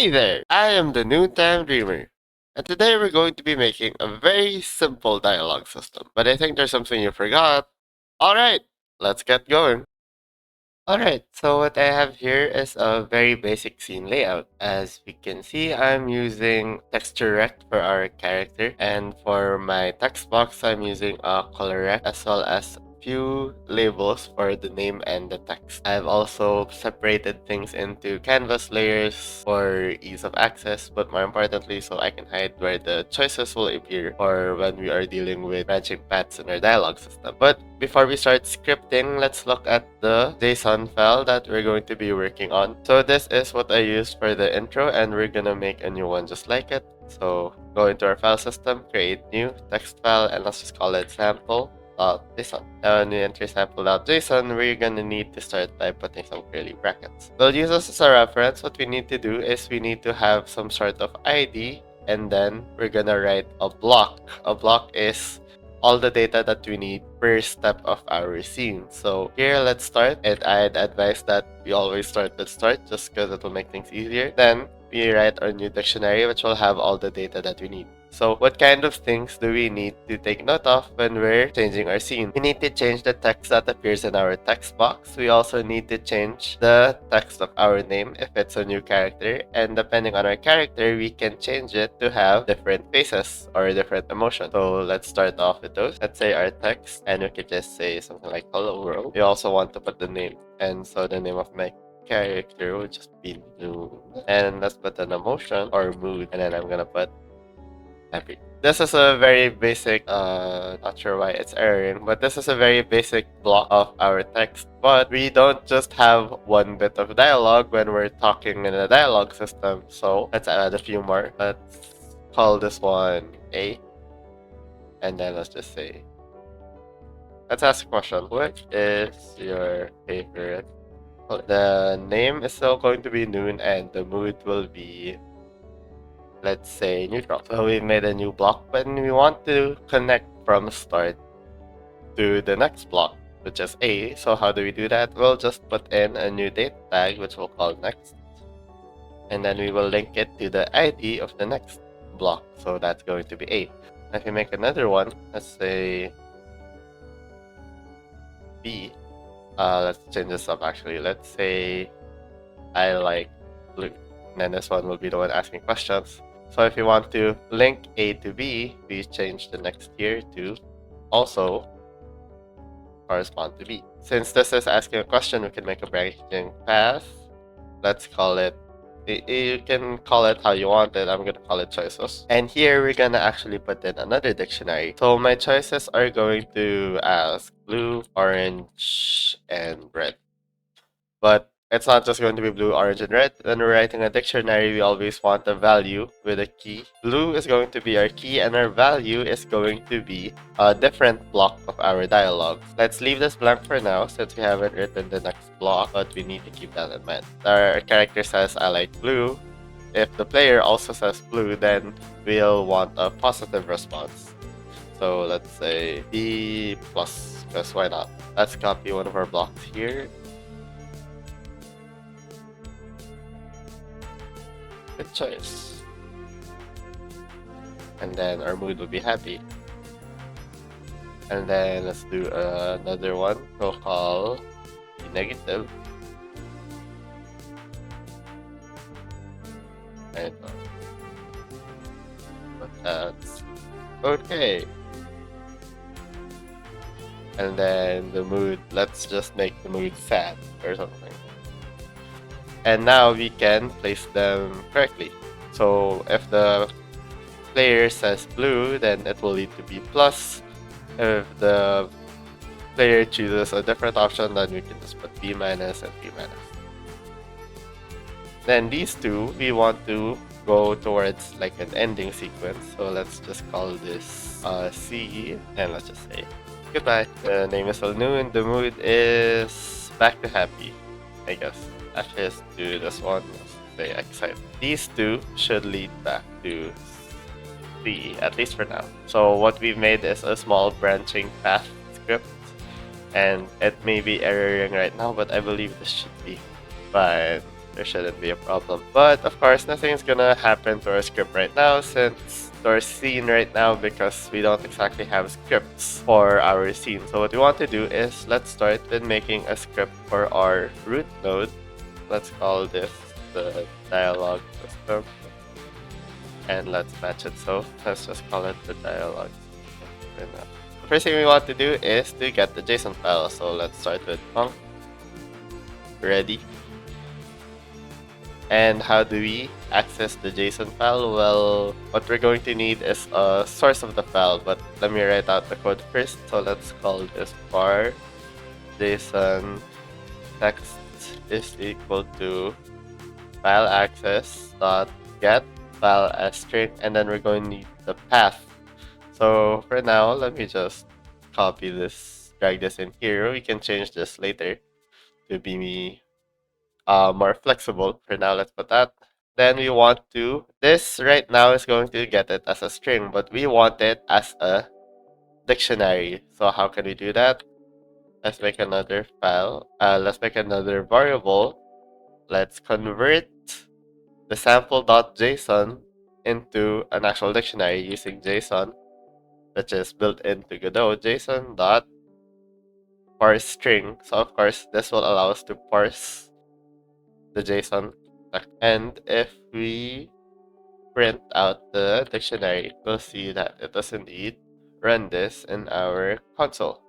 Hey there, I am the Noontime Dreamer, and today we're going to be making a very simple dialogue system. But I think there's something you forgot. Alright, let's get going. Alright, so what I have here is a very basic scene layout. As we can see, I'm using texture rect for our character, and for my text box, I'm using a color rect as well as few labels for the name and the text. I've also separated things into canvas layers for ease of access, but more importantly, so I can hide where the choices will appear or when we are dealing with branching paths in our dialogue system. But before we start scripting, let's look at the JSON file that we're going to be working on. So this is what I used for the intro, and we're gonna make a new one just like it. So go into our file system, create new text file, and let's just call it sample.json. Now when we enter sample.json, we're gonna need to start by putting some curly brackets. We'll use this as a reference. What we need to do is we need to have some sort of ID, and then we're gonna write a block. A block is all the data that we need per step of our scene. So here, let's start, and I'd advise that we always start with start just because it will make things easier. Then we write our new dictionary, which will have all the data that we need. So what kind of things do we need to take note of when we're changing our scene? We need to change the text that appears in our text box. We also need to change the text of our name if it's a new character. And depending on our character, we can change it to have different faces or different emotions. So let's start off with those. Let's say our text, and we could just say something like hello world. We also want to put the name. And so the name of my character would just be noon. And let's put an emotion or mood. And then I'm gonna put happy. This is a very basic, not sure why it's erroring, but this is a very basic block of our text. But we don't just have one bit of dialogue when we're talking in a dialogue system. So let's add a few more. Let's call this one A. And then let's just say, let's ask a question. What is your favorite? The name is still going to be noon, and the mood will be, let's say, neutral. So we made a new block, but we want to connect from start to the next block, which is A. So how do we do that? We'll just put in a new data tag, which we'll call next. And then we will link it to the ID of the next block. So that's going to be A. If we make another one, let's say B. Let's change this up actually. Let's say I like blue. And then this one will be the one asking questions. So if you want to link A to B, we change the next here to also correspond to B. Since this is asking a question, we can make a branching path. Let's call it, you can call it how you want it. I'm gonna call it choices. And here we're gonna actually put in another dictionary. So my choices are going to ask blue, orange, and red. But it's not just going to be blue, orange, and red. When we're writing a dictionary, we always want a value with a key. Blue is going to be our key, and our value is going to be a different block of our dialogue. Let's leave this blank for now since we haven't written the next block, but we need to keep that in mind. Our character says, I like blue. If the player also says blue, then we'll want a positive response. So let's say B plus, because why not? Let's copy one of our blocks here. Good choice. And then our mood will be happy. And then let's do another one. We'll call negative. And but that's okay. And then the mood, let's just make the mood sad or something. And now we can place them correctly. So if the player says blue, then it will lead to B plus. If the player chooses a different option, then we can just put B minus and B minus. Then these two, we want to go towards like an ending sequence. So let's just call this C, and let's just say goodbye. The name is still noon. The mood is back to happy, I guess. Actually, let's do this one. Let's say excited. These two should lead back to C, at least for now. So what we've made is a small branching path script, and it may be erroring right now, but I believe this should be fine. there shouldn't be a problem. But of course, nothing's gonna happen to our script right now since to our scene right now because we don't exactly have scripts for our scene. So what we want to do is let's start with making a script for our root node. Let's call this the dialog system and let's match it. So let's just call it the dialog system. The first thing we want to do is to get the JSON file. So let's start with func ready. And how do we access the JSON file? Well, what we're going to need is a source of the file, but let me write out the code first. So let's call this var JSON text is equal to file access dot get file as string, and then we're going to need the path. So for now, let me just copy this, drag this in here. We can change this later to be more flexible. For now, let's put that. Then we want to, this right now is going to get it as a string, but we want it as a dictionary. So how can we do that? Let's make another file. Let's make another variable. Let's convert the sample.json into an actual dictionary using JSON, which is built into Godot. JSON dot parse string. So of course, this will allow us to parse the JSON. And if we print out the dictionary, we'll see that it does indeed run this in our console.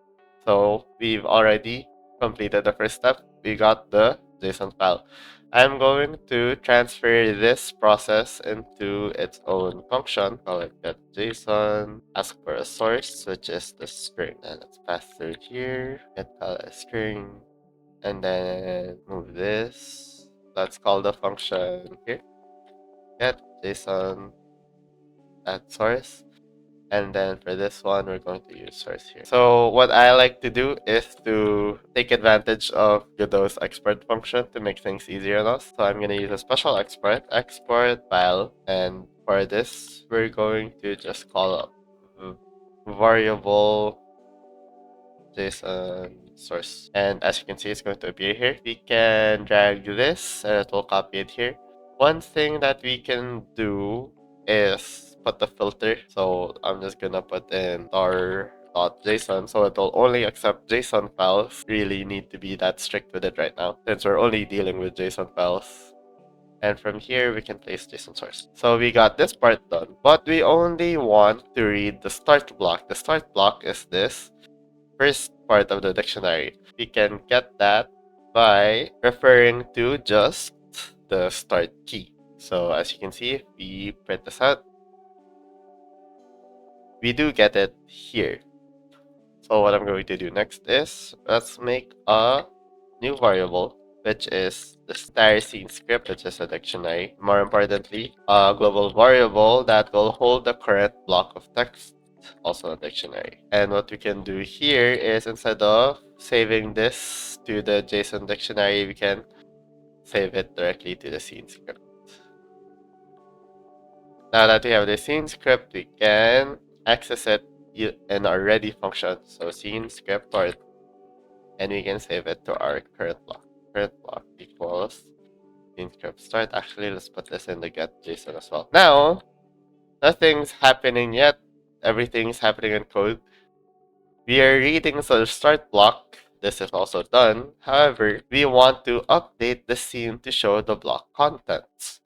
So we've already completed the first step. We got the JSON file. I'm going to transfer this process into its own function. Call it get JSON, ask for a source, which is the string. And let's pass through here, get a string, and then move this. Let's call the function here, get JSON at source. And then for this one, we're going to use source here. So what I like to do is to take advantage of Godot's export function to make things easier on us. So I'm going to use a special export file. And for this, we're going to just call up variable JSON source. And as you can see, it's going to appear here. We can drag this and it will copy it here. One thing that we can do is put the filter. So I'm just gonna put in tar.json so it will only accept JSON files. Really need to be that strict with it right now since we're only dealing with JSON files. And from here, we can place JSON source. So we got this part done, but we only want to read the start block. The start block is this first part of the dictionary. We can get that by referring to just the start key. So as you can see, if we print this out, we do get it here. So what I'm going to do next is let's make a new variable, which is the entire scene script, which is a dictionary. More importantly, a global variable that will hold the current block of text, also a dictionary. And what we can do here is instead of saving this to the JSON dictionary, we can save it directly to the scene script. Now that we have the scene script, we can access it in our ready function. So scene script part, and we can save it to our current block. Current block equals scene script start. Actually, let's put this in the get JSON as well. Now, nothing's happening yet. Everything's happening in code. We are reading the start block. This is also done. However, we want to update the scene to show the block contents.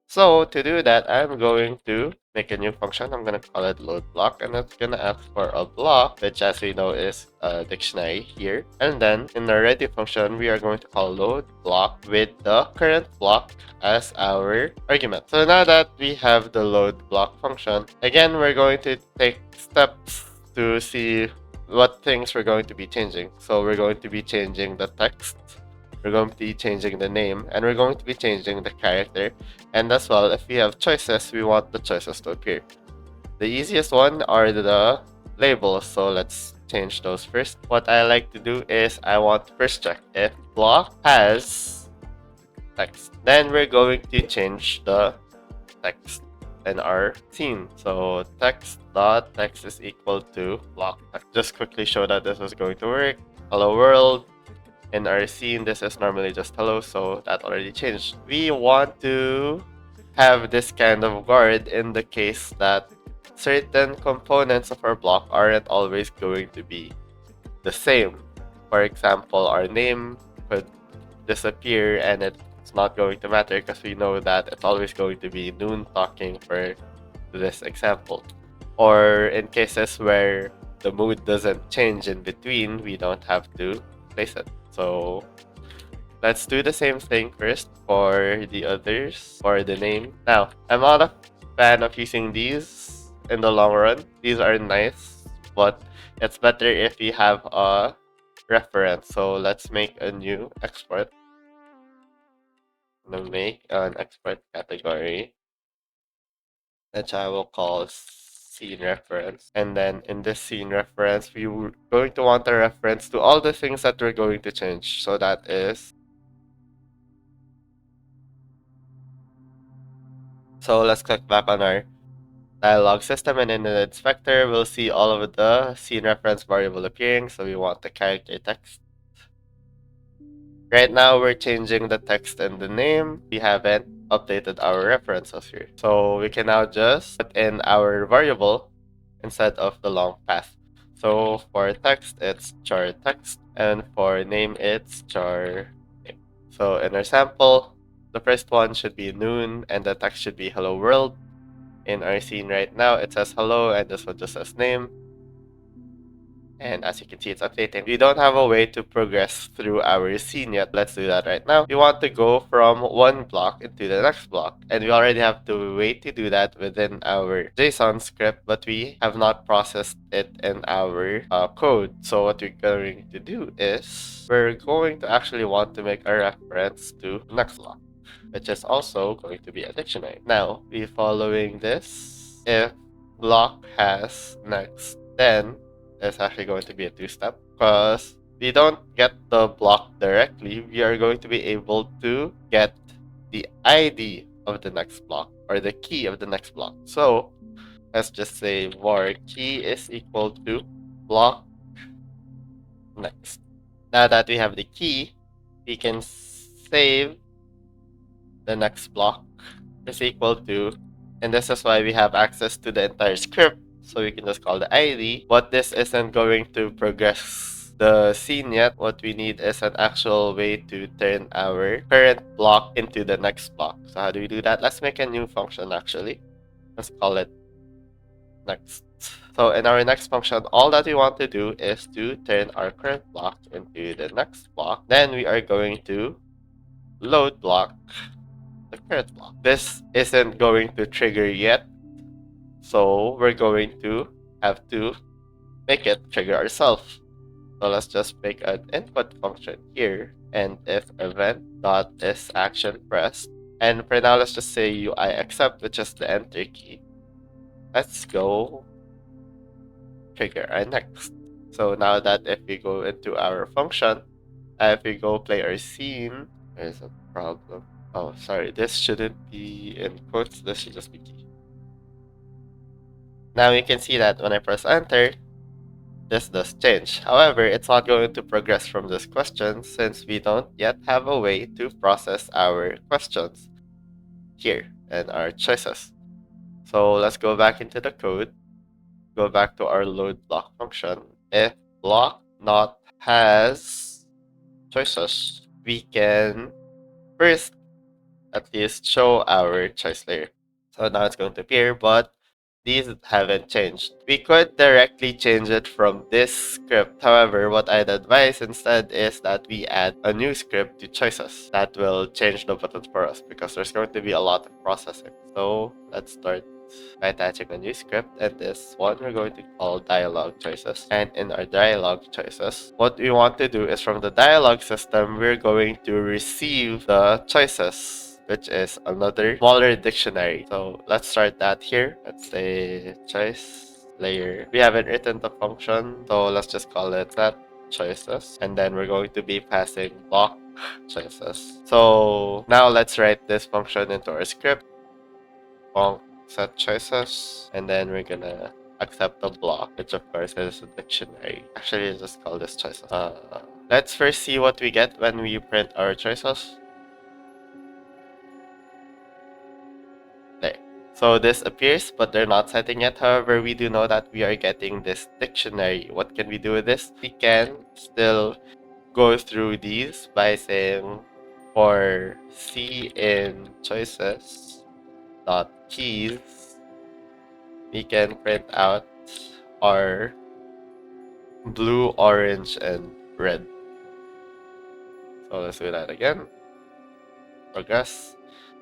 So to do that, I'm going to make a new function. I'm going to call it load block, and it's going to ask for a block, which as we know is a dictionary here. And then in the ready function, we are going to call load block with the current block as our argument. So now that we have the load block function, again, we're going to take steps to see what things we're going to be changing. So we're going to be changing the text, we're going to be changing the name, and we're going to be changing the character. And as well, if we have choices, we want the choices to appear. The easiest one are the labels, so let's change those first. What I like to do is I want to first check if block has text. Then we're going to change the text in our scene. So text.text is equal to block text. Just quickly show that this is going to work. Hello world. In our scene, this is normally just hello, so that already changed. We want to have this kind of guard in the case that certain components of our block aren't always going to be the same. For example, our name could disappear and it's not going to matter because we know that it's always going to be noon talking for this example. Or in cases where the mood doesn't change in between, we don't have to place it. So let's do the same thing first for the others, for the name. Now, I'm not a fan of using these in the long run. These are nice, but it's better if we have a reference. So let's make a new export. I'm gonna make an export category, which I will call scene reference. And then in this scene reference, we're going to want a reference to all the things that we're going to change. So that is, so let's click back on our dialog system, and in the inspector, we'll see all of the scene reference variable appearing. So we want the character text. Right now, we're changing the text and the name. We haven't updated our references here. So we can now just put in our variable instead of the long path. So for text, it's char text, and for name, it's char name. So in our sample, the first one should be noon, and the text should be hello world. In our scene right now, it says hello, and this one just says name. And as you can see, it's updating. We don't have a way to progress through our scene yet. Let's do that right now. We want to go from one block into the next block. And we already have to wait to do that within our JSON script, but we have not processed it in our code. So what we're going to do is we're going to actually want to make a reference to the next block, which is also going to be a dictionary. Now, we following this. If block has next, then it's actually going to be a two-step because we don't get the block directly. We are going to be able to get the ID of the next block or the key of the next block. So let's just say var key is equal to block next. Now that we have the key, we can save the next block is equal to, and this is why we have access to the entire script, so we can just call the ID. But this isn't going to progress the scene yet. What we need is an actual way to turn our current block into the next block. So how do we do that? Let's make a new function actually. Let's call it next. So in our next function, all that we want to do is to turn our current block into the next block. Then we are going to load block the current block. This isn't going to trigger yet, so we're going to have to make it trigger ourselves. So let's just make an input function here, and if event dot is action pressed, and for now let's just say UI accept, which is the enter key. Let's go trigger our next. So now that if we go into our function, if we go play our scene, there's a problem. Oh, sorry, this shouldn't be in quotes, this should just be key. Now you can see that when I press enter, this does change. However, it's not going to progress from this question since we don't yet have a way to process our questions here and our choices. So let's go back into the code, go back to our load block function. If block not has choices, we can first at least show our choice layer. So now it's going to appear, but these haven't changed. We could directly change it from this script. However, what I'd advise instead is that we add a new script to choices that will change the buttons for us because there's going to be a lot of processing. So let's start by attaching a new script, and this one we're going to call dialog choices. And in our dialog choices, what we want to do is from the dialog system, we're going to receive the choices, which is another smaller dictionary. So let's start that here. Let's say choice layer. We haven't written the function, so let's just call it set choices. And then we're going to be passing block choices. So now let's write this function into our script. Bonk set choices. And then we're gonna accept the block, which of course is a dictionary. Actually, let's just call this choices. Let's first see what we get when we print our choices. There. So this appears, but they're not setting yet. However, we do know that we are getting this dictionary. What can we do with this? We can still go through these by saying for C in choices dot keys, we can print out our blue, orange, and red. So let's do that again. Progress.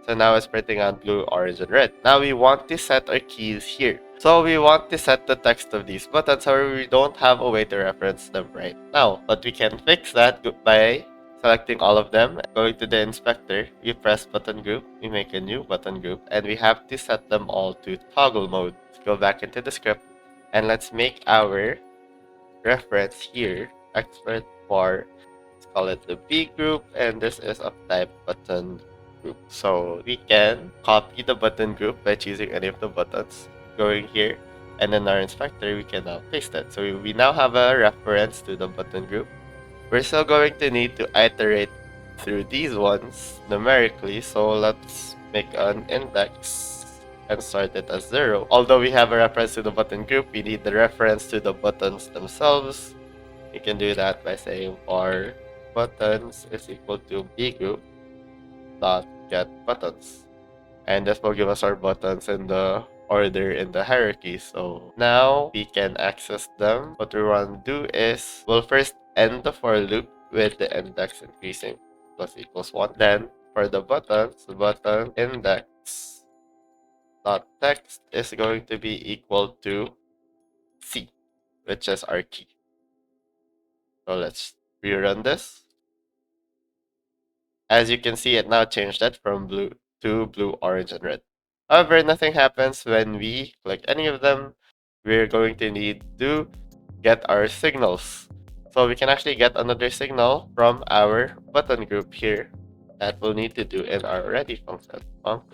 So now it's printing on blue, orange, and red. Now we want to set our keys here. So we want to set the text of these buttons, however we don't have a way to reference them right now. But we can fix that by selecting all of them, going to the inspector, we press button group, we make a new button group, and we have to set them all to toggle mode. Let's go back into the script, and let's make our reference here expert for, let's call it the B group, and this is of type button group. So we can copy the button group by choosing any of the buttons, going here, and in our inspector we can now paste it. So we now have a reference to the button group. We're still going to need to iterate through these ones numerically, so let's make an index and start it as 0. Although we have a reference to the button group, we need the reference to the buttons themselves. You can do that by saying for buttons is equal to B group dot get buttons. And this will give us our buttons in the order in the hierarchy. So now we can access them. What we want to do is we'll first end the for loop with the index increasing plus equals 1. Then for the buttons, the button index dot text is going to be equal to C, which is our key. So let's rerun this. As you can see, it now changed that from blue to blue, orange, and red. However, nothing happens when we click any of them. We're going to need to get our signals. So we can actually get another signal from our button group here that we'll need to do in our ready function.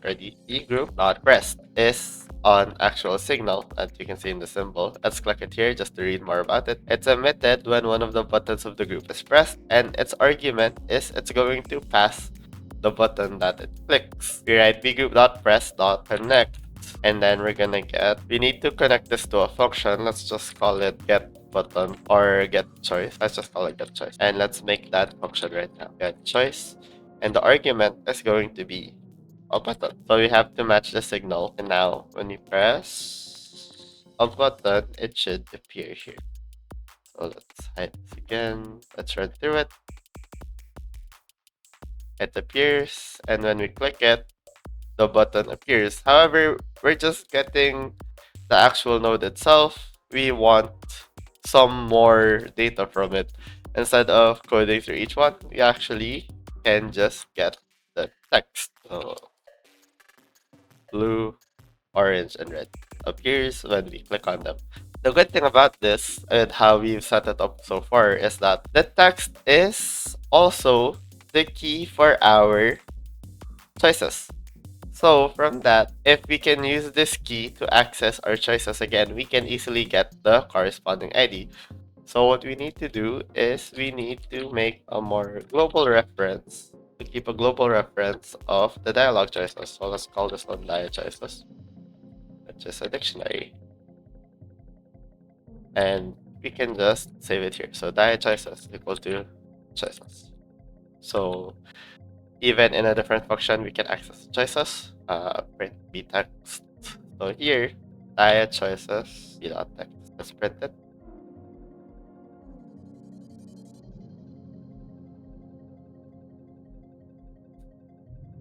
Ready e group dot pressed is on actual signal, as you can see in the symbol. Let's click it here just to read more about it. It's emitted when one of the buttons of the group is pressed, and its argument is it's going to pass the button that it clicks. We write bgroup.press.connect, and then we're gonna get, we need to connect this to a function. Let's just call it get button or get choice. Let's just call it get choice, and let's make that function right now. Get choice, and the argument is going to be a button. So we have to match the signal, and now when you press a button, it should appear here. So let's hide this again. Let's run through it. It appears, and when we click it, the button appears. However, we're just getting the actual node itself. We want some more data from it. Instead of coding through each one, we actually can just get the text. So blue, orange, and red appears when we click on them. The good thing about this and how we've set it up so far is that the text is also the key for our choices. So from that, if we can use this key to access our choices again, we can easily get the corresponding ID. So what we need to do is we need to make a more global reference, to keep a global reference of the dialog choices. So let's call this one dia choices, which is a dictionary. And we can just save it here. So dia choices equal to choices. So even in a different function, we can access choices. Print b text. So here, dia choices b dot text. Let's print it.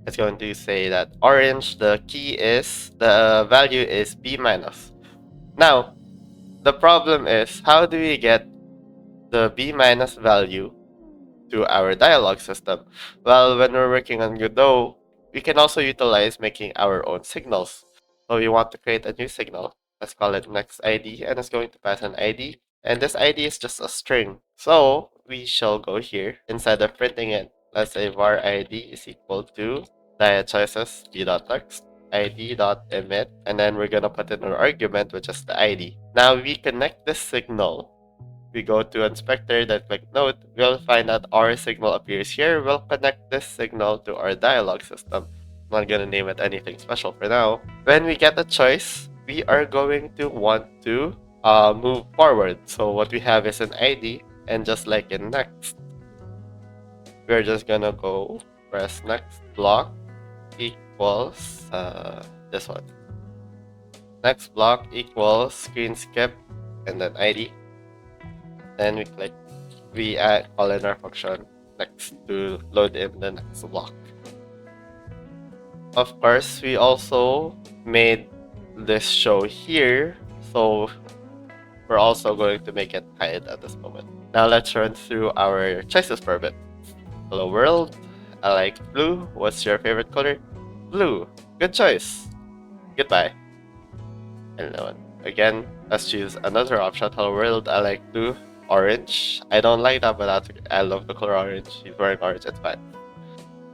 It's going to say that orange, the key is, the value is b minus. Now, the problem is, how do we get the b minus value to our dialog system? Well, when we're working on Godot, we can also utilize making our own signals. So we want to create a new signal. Let's call it next ID, and it's going to pass an ID. And this ID is just a string. So we shall go here. Instead of printing it, let's say var ID is equal to dia choices b.text id.emit, and then we're gonna put in our argument, which is the ID. Now we connect this signal we go to inspector, then click node, we'll find that our signal appears here. We'll connect this signal to our dialog system. I'm not gonna name it anything special for now. When we get a choice, we are going to want to move forward. So what we have is an ID, and just like in next, we're just gonna go press next block equals this one. Next block equals screen skip and then ID. Then we click call in our function next to load in the next block. Of course, we also made this show here, so we're also going to make it hide at this moment. Now let's run through our choices for a bit. Hello world, I like blue. What's your favorite color? Blue. Good choice. Goodbye. And again, let's choose another option. Hello world, I like blue. Orange. I don't like that, but that's okay. I love the color orange. He's wearing orange, it's fine.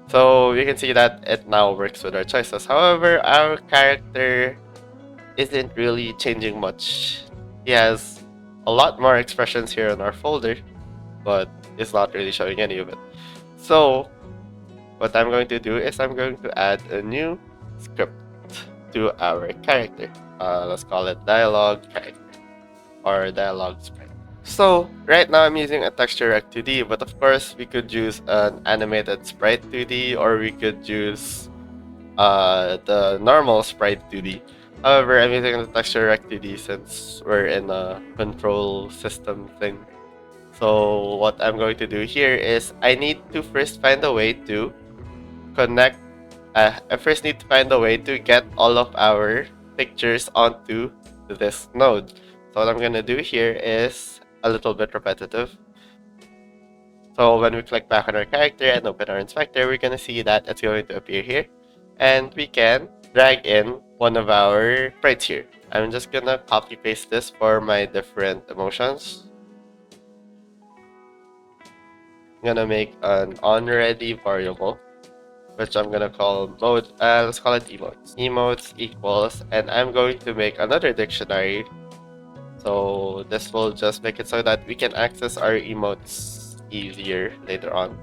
So you can see that it now works with our choices. However, our character isn't really changing much. He has a lot more expressions here in our folder, but it's not really showing any of it. So what I'm going to do is I'm going to add a new script to our character. Let's call it dialog character or dialog sprite. So right now I'm using a texture rec 2D, but of course we could use an animated sprite 2D, or we could use the normal sprite 2D. However, I'm using the texture rec 2D since we're in a control system thing. So what I'm going to do here is I need to first find a way to connect. I first need to find a way to get all of our pictures onto this node. So what I'm gonna do here is a little bit repetitive. So when we click back on our character and open our inspector, we're gonna see that it's going to appear here, and we can drag in one of our sprites here. I'm just gonna copy paste this for my different emotions. I'm gonna make an onReady variable, which I'm gonna call mode. Let's call it emotes. Emotes equals, and I'm going to make another dictionary. So this will just make it so that we can access our emotes easier later on.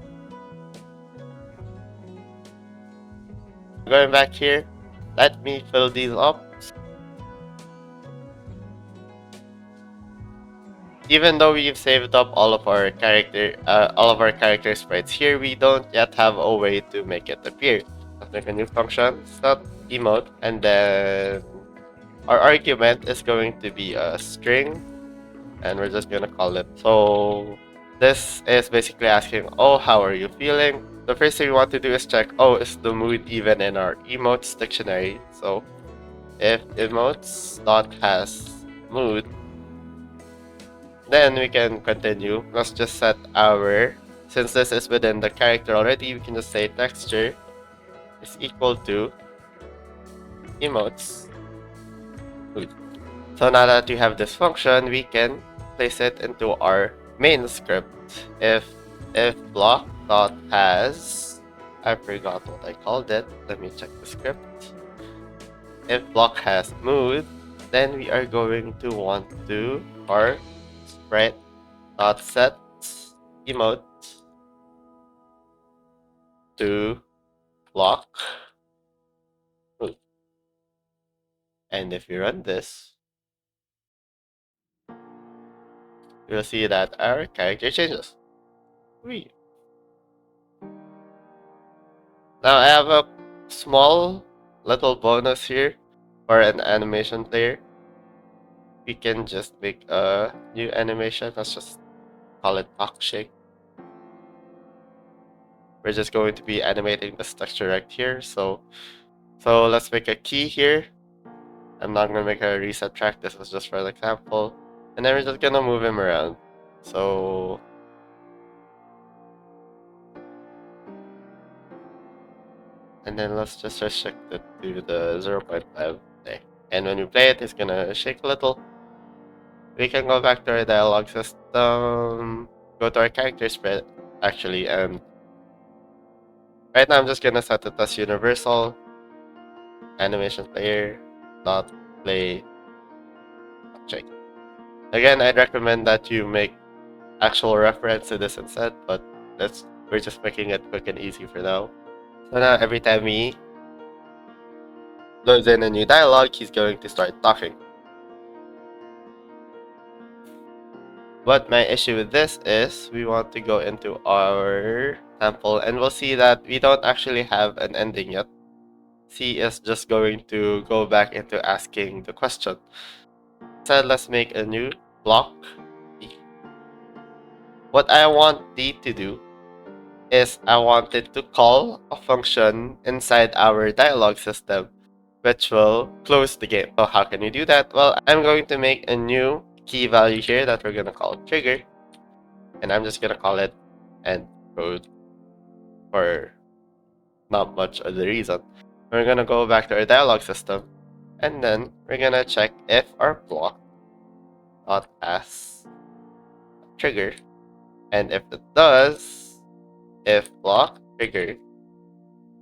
Going back here, let me fill these up. Even though we've saved up all of our character sprites here, we don't yet have a way to make it appear. Let's make a new function, set emote, and then our argument is going to be a string, and we're just gonna call it. So this is basically asking, oh, how are you feeling? The first thing we want to do is check, oh, is the mood even in our emotes dictionary? So if emotes dot has mood, then we can continue. Let's just set our, since this is within the character already, we can just say texture is equal to emotes mood. So now that we have this function, we can place it into our main script. If block dot has, I forgot what I called it. Let me check the script. If block has mood, then we are going to want to our sprite dot set emote to block mood. And if we run this, you'll see that our character changes. Whee. Now I have a small little bonus here for an animation player. We can just make a new animation. Let's just call it box shake. We're just going to be animating this texture right here. So let's make a key here. I'm not gonna make a reset track. This is just for an example, and then we're just gonna move him around. So and then let's just restrict it to the 0.5 there. And when we play it, it's gonna shake a little. We can go back to our dialog system, go to our character spread actually, and right now I'm just gonna set it as universal animation player dot play shake. Again, I'd recommend that you make actual reference to this instead, but we're just making it quick and easy for now. So now every time he loads in a new dialogue, he's going to start talking. But my issue with this is we want to go into our sample and we'll see that we don't actually have an ending yet. C is just going to go back into asking the question. So let's make a new block D. What I want D to do is I want it to call a function inside our dialog system which will close the game. So how can we do that? Well, I'm going to make a new key value here that we're going to call trigger, and I'm just going to call it end code for not much of the reason. We're going to go back to our dialog system, and then we're going to check if our block dot as trigger, and if it does, if block trigger,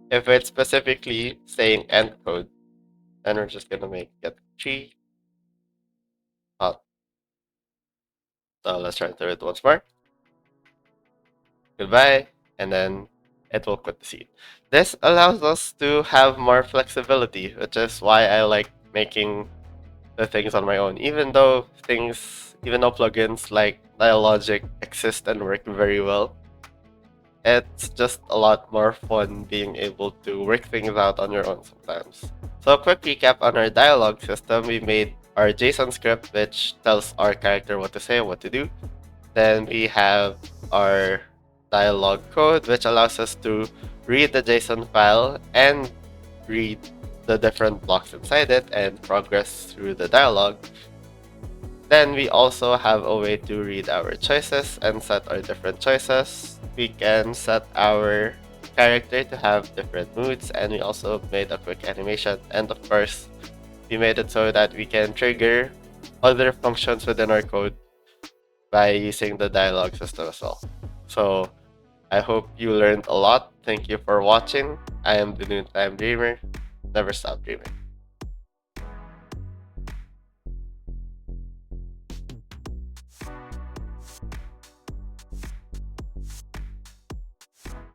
if it's specifically saying end code, then we're just going to make get tree. So let's try to do it once more. Goodbye, and then it will quit the scene. This allows us to have more flexibility, which is why I like making the things on my own. Even though plugins like Dialogic exist and work very well, it's just a lot more fun being able to work things out on your own sometimes. So a quick recap on our dialogue system, we made our JSON script which tells our character what to say and what to do. Then we have our dialog code which allows us to read the JSON file and read the different blocks inside it and progress through the dialogue. Then we also have a way to read our choices and set our different choices. We can set our character to have different moods, and we also made a quick animation. And of course, we made it so that we can trigger other functions within our code by using the dialog system as well. So I hope you learned a lot. Thank you for watching. I am the Noontime Dreamer. Never stop dreaming.